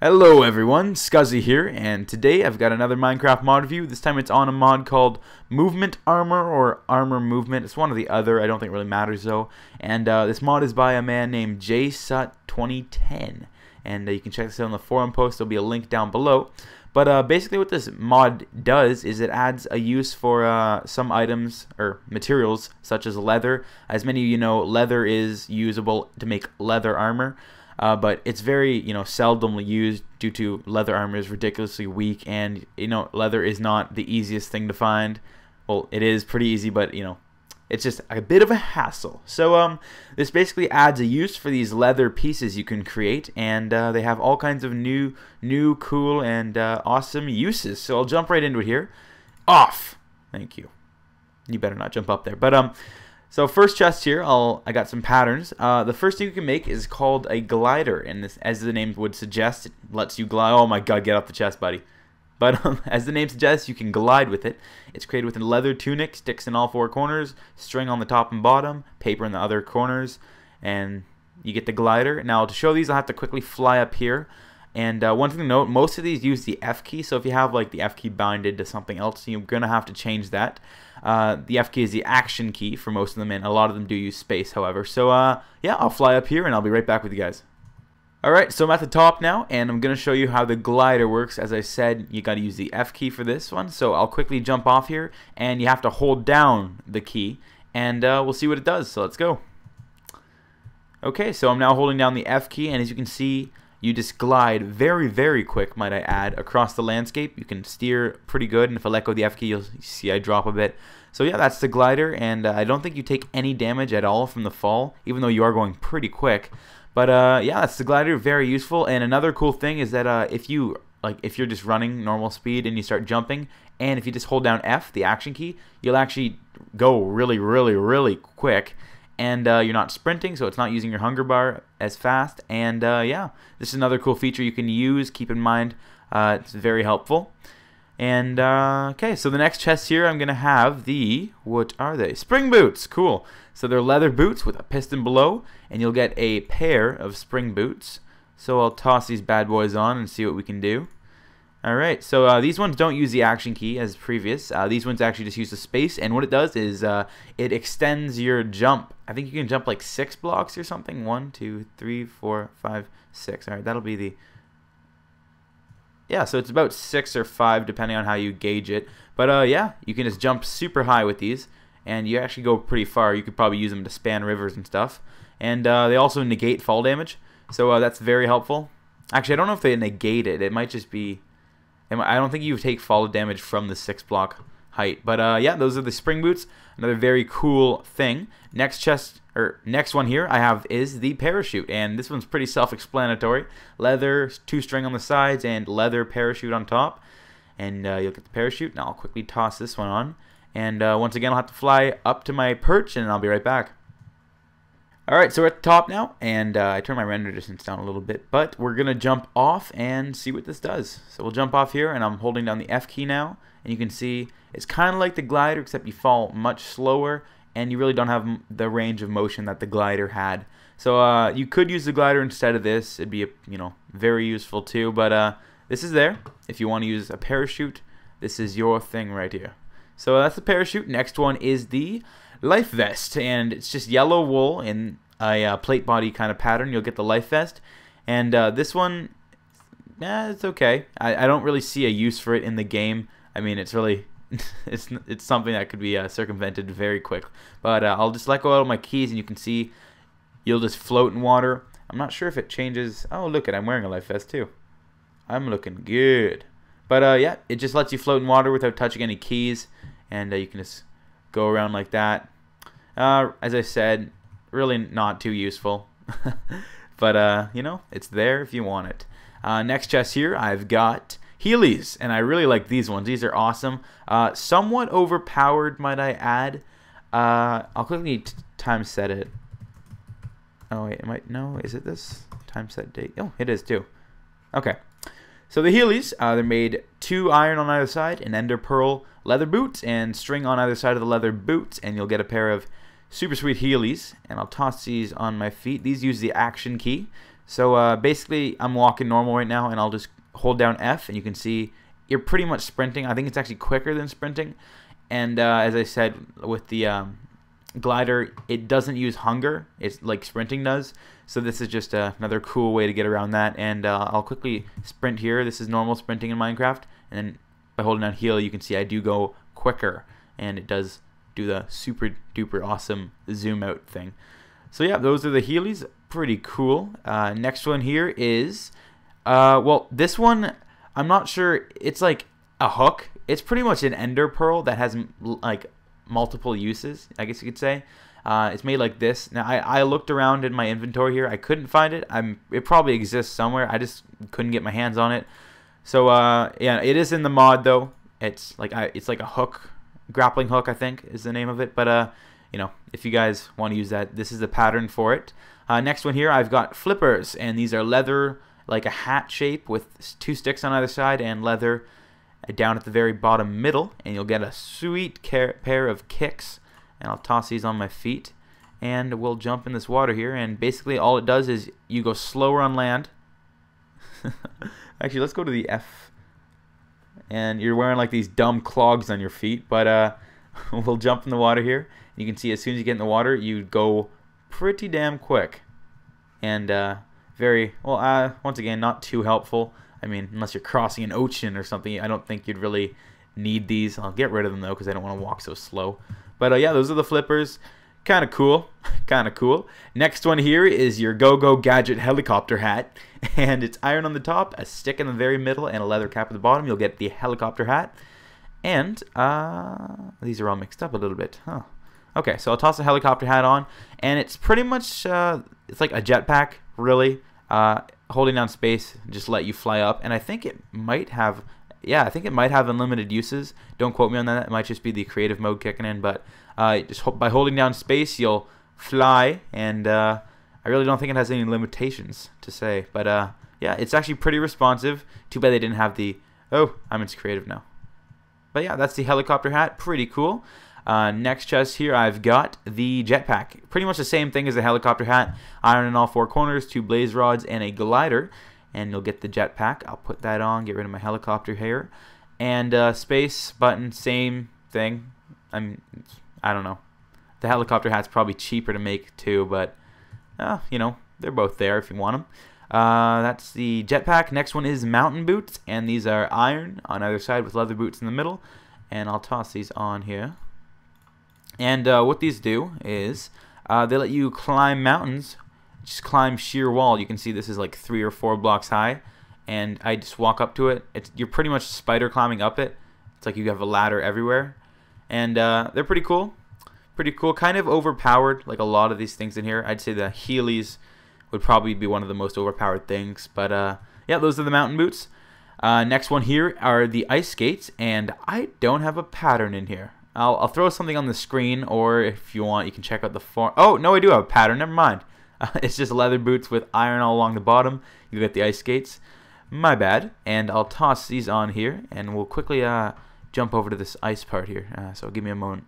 Hello everyone, Scuzzy here, and today I've got another Minecraft mod review. This time it's on a mod called Movement Armor or Armor Movement. It's one or the other, I don't think it really matters though. And this mod is by a man named JSut210. And you can check this out on the forum post, there'll be a link down below. But basically what this mod does is it adds a use for some items or materials such as leather. As many of you know, leather is usable to make leather armor. But it's very, seldomly used due to leather armor is ridiculously weak, and leather is not the easiest thing to find. Well, it is pretty easy, but it's just a bit of a hassle. So this basically adds a use for these leather pieces you can create, and they have all kinds of new, cool, and awesome uses. So I'll jump right into it here. Off. Thank you. You better not jump up there, but So first chest here, I got some patterns. The first thing you can make is called a glider, and this, as the name would suggest, it lets you glide. Oh my god, get off the chest, buddy. But as the name suggests, you can glide with it. It's created with a leather tunic, sticks in all four corners, string on the top and bottom, paper in the other corners, and you get the glider. Now to show these, I'll have to quickly fly up here. And one thing to note, most of these use the F key, so if you have like the F key binded to something else, you're going to have to change that. The F key is the action key for most of them, and a lot of them do use space, however. So yeah, I'll fly up here and I'll be right back with you guys. Alright, so I'm at the top now, and I'm going to show you how the glider works. As I said, you got to use the F key for this one, so I'll quickly jump off here, and you have to hold down the key, and we'll see what it does, so let's go. Okay, so I'm now holding down the F key, and as you can see, you just glide very, very quick, might I add, across the landscape. You can steer pretty good, and if I let go of the F key, you'll see I drop a bit. So yeah, that's the glider, and I don't think you take any damage at all from the fall, even though you are going pretty quick. But yeah, that's the glider, very useful. And another cool thing is that if you're just running normal speed and you start jumping, and if you just hold down F, the action key, you'll actually go really, really, really quick. And you're not sprinting, so it's not using your hunger bar as fast. And yeah, this is another cool feature you can use. Keep in mind, it's very helpful. And okay, so the next chest here, I'm gonna have what are they? Spring boots. Cool. So they're leather boots with a piston below, and you'll get a pair of spring boots. So I'll toss these bad boys on and see what we can do. Alright, so these ones don't use the action key as previous. These ones actually just use the space, and what it does is it extends your jump. I think you can jump like 6 blocks or something. 1, 2, 3, 4, 5, 6. Alright, that'll be the... Yeah, so it's about 6 or 5 depending on how you gauge it. But yeah, you can just jump super high with these, and you actually go pretty far. You could probably use them to span rivers and stuff. And they also negate fall damage, so that's very helpful. Actually, I don't know if they negate it. It might just be... I don't think you take fall damage from the 6 block height. But yeah, those are the spring boots. Another very cool thing. Next one here I have is the parachute, and this one's pretty self-explanatory. Leather, 2 string on the sides, and leather parachute on top. And you'll get the parachute. Now I'll quickly toss this one on. And once again, I'll have to fly up to my perch, and I'll be right back. Alright, so we're at the top now, and I turned my render distance down a little bit, but we're going to jump off and see what this does. So we'll jump off here, and I'm holding down the F key now, and you can see it's kind of like the glider, except you fall much slower, and you really don't have the range of motion that the glider had. So you could use the glider instead of this. It'd be, very useful too, but this is there. If you want to use a parachute, this is your thing right here. So that's the parachute. Next one is the life vest, and it's just yellow wool in a plate body kind of pattern. You'll get the life vest, and this one, it's okay. I don't really see a use for it in the game. I mean, it's really it's something that could be circumvented very quick. But I'll just let go of my keys, and you can see you'll just float in water. I'm not sure if it changes. Oh, look I'm wearing a life vest too. I'm looking good. But yeah, it just lets you float in water without touching any keys, and you can just go around like that. As I said, really not too useful. But it's there if you want it. Next chest here, I've got Heelys, and I really like these ones. These are awesome. Somewhat overpowered, might I add. I'll quickly time set it. Oh wait, no, is it this? Time set date. Oh, it is too. Okay. So the Heelys, they're made 2 iron on either side, an ender pearl leather boots, and string on either side of the leather boots, and you'll get a pair of super sweet Heelys. And I'll toss these on my feet. These use the action key, So basically, I'm walking normal right now, and I'll just hold down F, and you can see you're pretty much sprinting. I think it's actually quicker than sprinting. And as I said, with the glider, it doesn't use hunger. It's like sprinting does. So this is just another cool way to get around that. And I'll quickly sprint here. This is normal sprinting in Minecraft. And then by holding down heal, you can see I do go quicker. And it does do the super duper awesome zoom out thing. So yeah, those are the Heelys. Pretty cool. Next one here is, well, this one, I'm not sure. It's like a hook. It's pretty much an ender pearl that has like multiple uses, I guess you could say. It's made like this. Now I looked around in my inventory here. I couldn't find it. It probably exists somewhere. I just couldn't get my hands on it. So yeah, it is in the mod though. It's like a hook, grappling hook, I think is the name of it. But you know, if you guys want to use that, this is the pattern for it. Next one here, I've got flippers, and these are leather, like a hat shape with 2 sticks on either side, and leather down at the very bottom middle, and you'll get a sweet pair of kicks. And I'll toss these on my feet, and we'll jump in this water here. And basically, all it does is you go slower on land. Actually, let's go to the F. And you're wearing like these dumb clogs on your feet, but we'll jump in the water here. You can see as soon as you get in the water, you go pretty damn quick. And very, well, once again, not too helpful. I mean, unless you're crossing an ocean or something, I don't think you'd really need these. I'll get rid of them, though, because I don't want to walk so slow. But yeah, those are the flippers. Kind of cool. Kind of cool. Next one here is your Go-Go Gadget helicopter hat. And it's iron on the top, a stick in the very middle, and a leather cap at the bottom. You'll get the helicopter hat. And these are all mixed up a little bit. Huh. Okay, so I'll toss the helicopter hat on. And it's pretty much, it's like a jetpack, really. Holding down space, just let you fly up. And I think it might have, yeah, I think it might have unlimited uses. Don't quote me on that. It might just be the creative mode kicking in. But just by holding down space, you'll fly. And I really don't think it has any limitations to say. But yeah, it's actually pretty responsive. Too bad they didn't have the, oh, I'm into creative now. But yeah, that's the helicopter hat. Pretty cool. Next chest here, I've got the jetpack. Pretty much the same thing as the helicopter hat. Iron in all 4 corners, 2 blaze rods, and a glider. And you'll get the jetpack. I'll put that on, get rid of my helicopter here. And space button, same thing. I don't know. The helicopter hat's probably cheaper to make too, but you know, they're both there if you want them. That's the jetpack. Next one is mountain boots, and these are iron on either side with leather boots in the middle. And I'll toss these on here. And what these do is they let you climb mountains, just climb sheer wall. You can see this is like 3 or 4 blocks high, and I just walk up to it. You're pretty much spider climbing up it. It's like you have a ladder everywhere, and they're pretty cool. Pretty cool. Kind of overpowered, like a lot of these things in here. I'd say the Heelys would probably be one of the most overpowered things. But yeah, those are the mountain boots. Next one here are the ice skates, and I don't have a pattern in here. I'll throw something on the screen, or if you want, you can check out the form. Oh, no, I do have a pattern. Never mind. It's just leather boots with iron all along the bottom. You get the ice skates. My bad. And I'll toss these on here, and we'll quickly jump over to this ice part here. So give me a moment.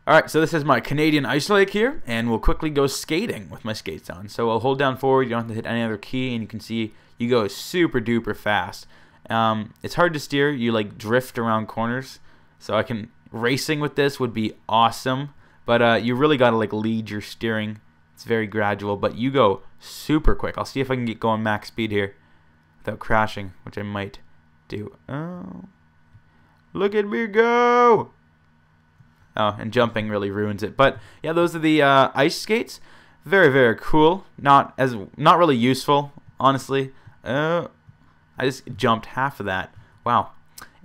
Alright, so this is my Canadian ice lake here, and we'll quickly go skating with my skates on. So I'll hold down forward. You don't have to hit any other key, and you can see you go super duper fast. It's hard to steer. You like drift around corners. So I can... Racing with this would be awesome, but you really got to like lead your steering. It's very gradual, but you go super quick. I'll see if I can get going max speed here without crashing, which I might do. Oh, look at me go! Oh, and jumping really ruins it. But yeah, those are the ice skates. Very, very cool. Not really useful, honestly. I just jumped half of that. Wow.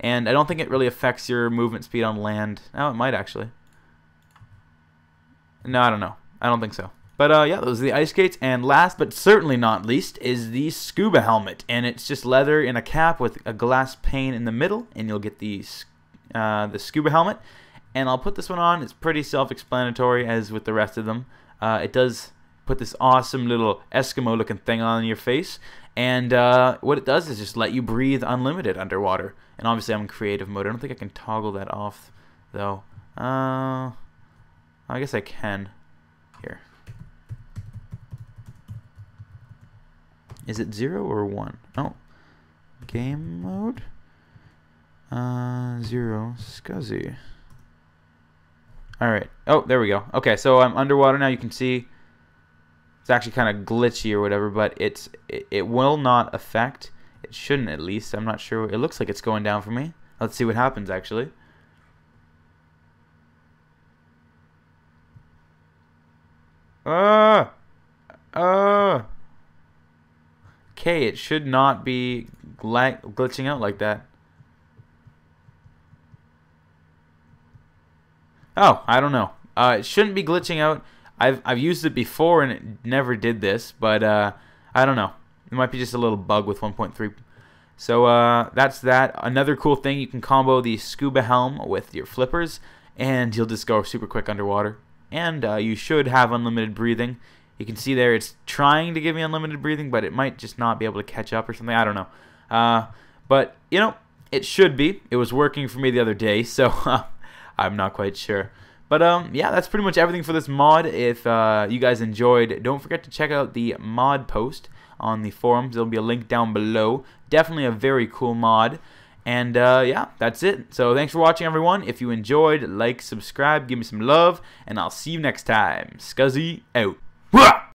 And I don't think it really affects your movement speed on land. Oh, it might actually. No, I don't know. I don't think so. But yeah, those are the ice skates. And last but certainly not least is the Scuba Helmet. And it's just leather in a cap with a glass pane in the middle. And you'll get the Scuba Helmet. And I'll put this one on. It's pretty self-explanatory as with the rest of them. It does put this awesome little Eskimo looking thing on your face. And what it does is just let you breathe unlimited underwater. And obviously I'm in creative mode. I don't think I can toggle that off, though. I guess I can. Here. Is it 0 or 1? Oh. Game mode. 0. Scuzzy. Alright. Oh, there we go. Okay, so I'm underwater now. You can see it's actually kind of glitchy or whatever, but it will not affect. It shouldn't, at least. I'm not sure. It looks like it's going down for me. Let's see what happens, actually. Okay, it should not be glitching out like that. Oh, I don't know. It shouldn't be glitching out. I've used it before and it never did this, but I don't know. It might be just a little bug with 1.3. So that's that. Another cool thing, you can combo the Scuba Helm with your flippers, and you'll just go super quick underwater. And you should have unlimited breathing. You can see there it's trying to give me unlimited breathing, but it might just not be able to catch up or something. I don't know. But, you know, it should be. It was working for me the other day, so I'm not quite sure. But, yeah, that's pretty much everything for this mod. If you guys enjoyed, don't forget to check out the mod post on the forums. There'll be a link down below. Definitely a very cool mod. And, yeah, that's it. So thanks for watching, everyone. If you enjoyed, like, subscribe, give me some love, and I'll see you next time. Scuzzy out.